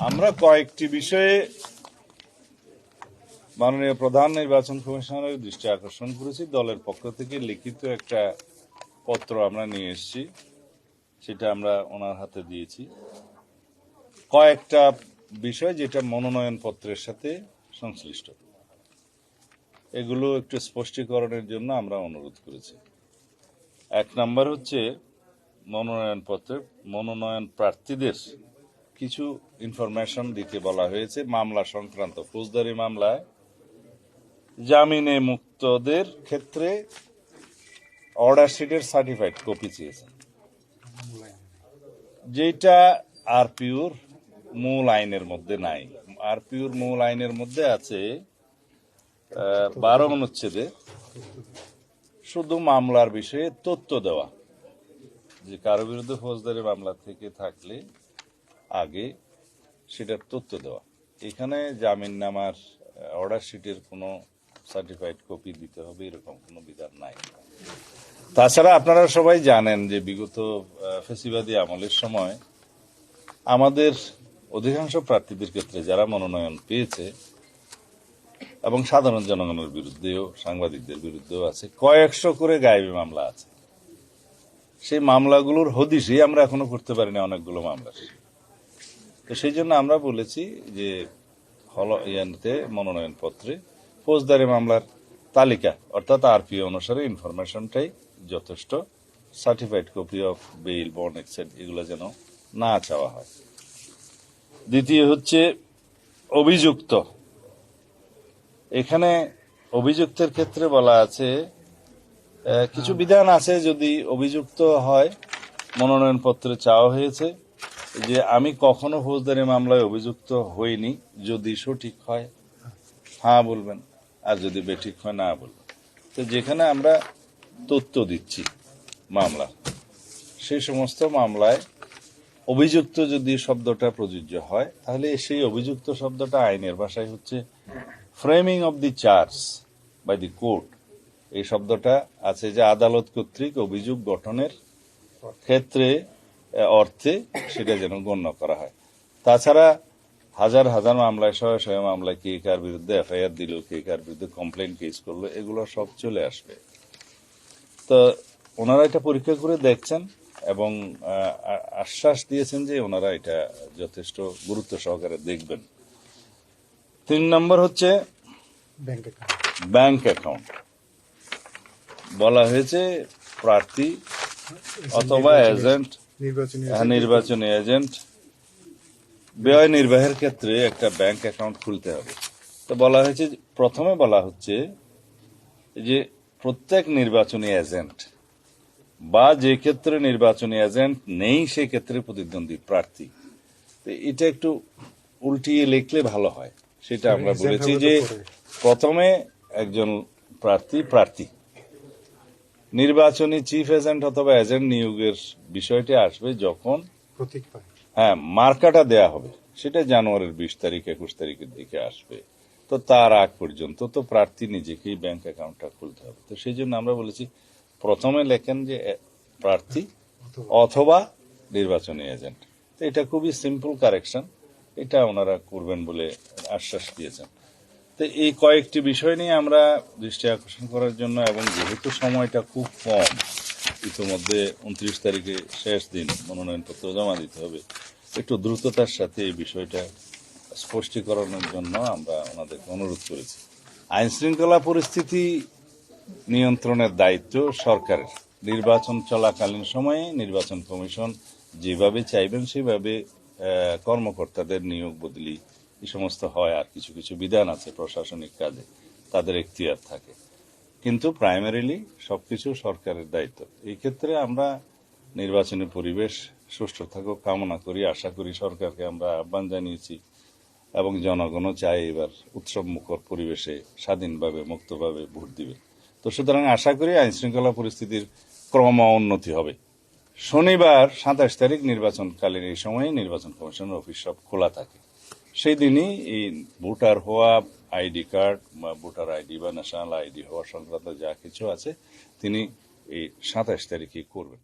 আমরা কয়েকটি বিষয়ে মাননীয় প্রধান নির্বাচন কমিশনারের দৃষ্টি আকর্ষণ করেছি। দলের পক্ষ থেকে লিখিত একটা পত্র আমরা নিয়ে এসেছি, সেটা আমরা ওনার হাতে দিয়েছি। কয়েকটা বিষয় যেটা মনোনয়ন পত্রের সাথে সংশ্লিষ্ট, এগুলো একটু স্পষ্টীকরণের জন্য আমরা অনুরোধ করেছি। এক নম্বর হচ্ছে মনোনয়ন পত্রে মনোনয়ন প্রার্থীদের কিছু ইনফরমেশন দিতে বলা হয়েছে। মামলা সংক্রান্ত ফৌজদারি মামলায় জামিনে মুক্তদের ক্ষেত্রে অর্ডার শিটের সার্টিফাইড কপি চেয়েছেন, যেটা আরপিওর মূল আইনের মধ্যে নাই। আরপিওর মূল আইনের মধ্যে আছে 12 অনুচ্ছেদে শুধু মামলার বিষয়ে তথ্য দেওয়া, যে কারো বিরুদ্ধে ফৌজদারি মামলা থেকে থাকলে আগে সেটার তথ্য দেওয়া। এখানে জামিননামার অর্ডার শিটের কোনো সার্টিফাইড কপি দিতে হবে এরকম কোনো বিধান নাই। তাছাড়া আপনারা সবাই জানেন যে বিগত ফ্যাসিবাদী আমলের সময় আমাদের অধিকাংশ প্রার্থীদের ক্ষেত্রে যারা মনোনয়ন পেয়েছে এবং সাধারণ জনগণের বিরুদ্ধেও সাংবাদিকদের বিরুদ্ধেও আছে, কয়েকশো করে গায়েবী মামলা আছে। সেই মামলাগুলোর হদিশই আমরা এখনো করতে পারিনি অনেকগুলো মামলার। তো সেই জন্য আমরা বলেছি যে মনোনয়ন পত্রে ফৌজদারি মামলার তালিকা অর্থাৎ আরপিও অনুসারে ইনফরমেশনটাই যথেষ্ট, certified copy of bail, bond, এক্সেট এগুলো যেন না চাওয়া হয়। দ্বিতীয় হচ্ছে অভিযুক্ত। এখানে অভিযুক্তের ক্ষেত্রে বলা আছে কিছু বিধান আছে, যদি অভিযুক্ত হয় মনোনয়ন পত্রে চাওয়া হয়েছে যে আমি কখনো ফৌজদারি মামলায় অভিযুক্ত হইনি, যদি সঠিক হয় হ্যাঁ বলবেন, আর যদি বেঠিক হয় না বলবেন। তো যেখানে আমরা তথ্য দিচ্ছি মামলা, সেই সমস্ত মামলায় অভিযুক্ত যদি শব্দটা প্রযোজ্য হয়, তাহলে সেই অভিযুক্ত শব্দটা আইনের ভাষায় হচ্ছে framing of the charge by the court. এই শব্দটা আছে যে আদালত কর্তৃক অভিযোগ গঠনের ক্ষেত্রে অর্থে সেটা যেন গণ্য করা হয়। তাছাড়া হাজার হাজার মামলায়, শয়ে শয়ে মামলায় কে কার বিরুদ্ধে এফআইআর দিল, কে কার বিরুদ্ধে কমপ্লেন কেস করলো, এগুলো সব চলে আসবে। তো ওনারা এটা পরীক্ষা করে দেখছেন এবং আশ্বাস দিয়েছেন যে ওনারা এটা যথেষ্ট গুরুত্ব সহকারে দেখবেন। 3 নম্বর হচ্ছে ব্যাংক অ্যাকাউন্ট। বলা হয়েছে প্রার্থী অথবা এজেন্ট, নির্বাচনী এজেন্ট ব্যয় নির্বাহের ক্ষেত্রে একটা ব্যাংক অ্যাকাউন্ট খুলতে হবে। তো বলা হয়েছে, প্রথমে বলা হচ্ছে যে প্রত্যেক নির্বাচনী এজেন্ট বা যে ক্ষেত্রে নির্বাচনী এজেন্ট নেই সে ক্ষেত্রে প্রতিদ্বন্দ্বী প্রার্থী। তো এটা একটু উল্টিয়ে লিখলে ভালো হয়। সেটা আমরা বলেছি যে প্রথমে একজন প্রার্থী নির্বাচনী চিফ এজেন্ট অথবা এজেন্ট নিয়োগের বিষয়টি আসবে যখন মার্কাটা দেয়া হবে, সেটা জানুয়ারির 20 তারিখ 21 তারিখের দিকে আসবে। তো তার আগ পর্যন্ত তো প্রার্থী নিজেকেই ব্যাংক অ্যাকাউন্টটা খুলতে হবে। তো সেই জন্য আমরা বলেছি প্রথমে লেখেন যে প্রার্থী অথবা নির্বাচনী এজেন্ট। তো এটা খুবই সিম্পল কারেকশন, এটা ওনারা করবেন বলে আশ্বাস দিয়েছেন। তো এই কয়েকটি বিষয় নিয়ে আমরা দৃষ্টি আকর্ষণ করার জন্য, এবং যেহেতু সময়টা খুব কম, ইতিমধ্যে 29 তারিখে শেষ দিন, মনোনয়নপত্র জমা দিতে হবে, একটু দ্রুততার সাথে এই বিষয়টা স্পষ্টীকরণের জন্য আমরা ওনাদেরকে অনুরোধ করেছি। আইন শৃঙ্খলা পরিস্থিতি নিয়ন্ত্রণের দায়িত্ব সরকারের। নির্বাচন চলাকালীন সময়ে নির্বাচন কমিশন যেভাবে চাইবেন সেভাবে কর্মকর্তাদের নিয়োগ বদলি এই সমস্ত হয়। আর কিছু কিছু বিধান আছে প্রশাসনিক কাজে, তাদের এখতিয়ার থাকে, কিন্তু প্রাইমারিলি সবকিছু সরকারের দায়িত্ব। এই ক্ষেত্রে আমরা নির্বাচনী পরিবেশ সুষ্ঠু থাকুক কামনা করি, আশা করি। সরকারকে আমরা আহ্বান জানিয়েছি এবং জনগণও চায় এবার উৎসব মুখর পরিবেশে স্বাধীনভাবে মুক্তভাবে ভোট দিবে। তো সুতরাং আশা করি আইন শৃঙ্খলা পরিস্থিতির ক্রম উন্নতি হবে। শনিবার 27 তারিখ নির্বাচনকালীন এই সময়ে নির্বাচন কমিশনের অফিস সব খোলা থাকে। সেই দিনই এই ভোটার হওয়া, আইডি কার্ড বা ভোটার আইডি বা ন্যাশনাল আইডি হওয়া সংক্রান্ত যা কিছু আছে তিনি এই 27 তারিখে করবেন।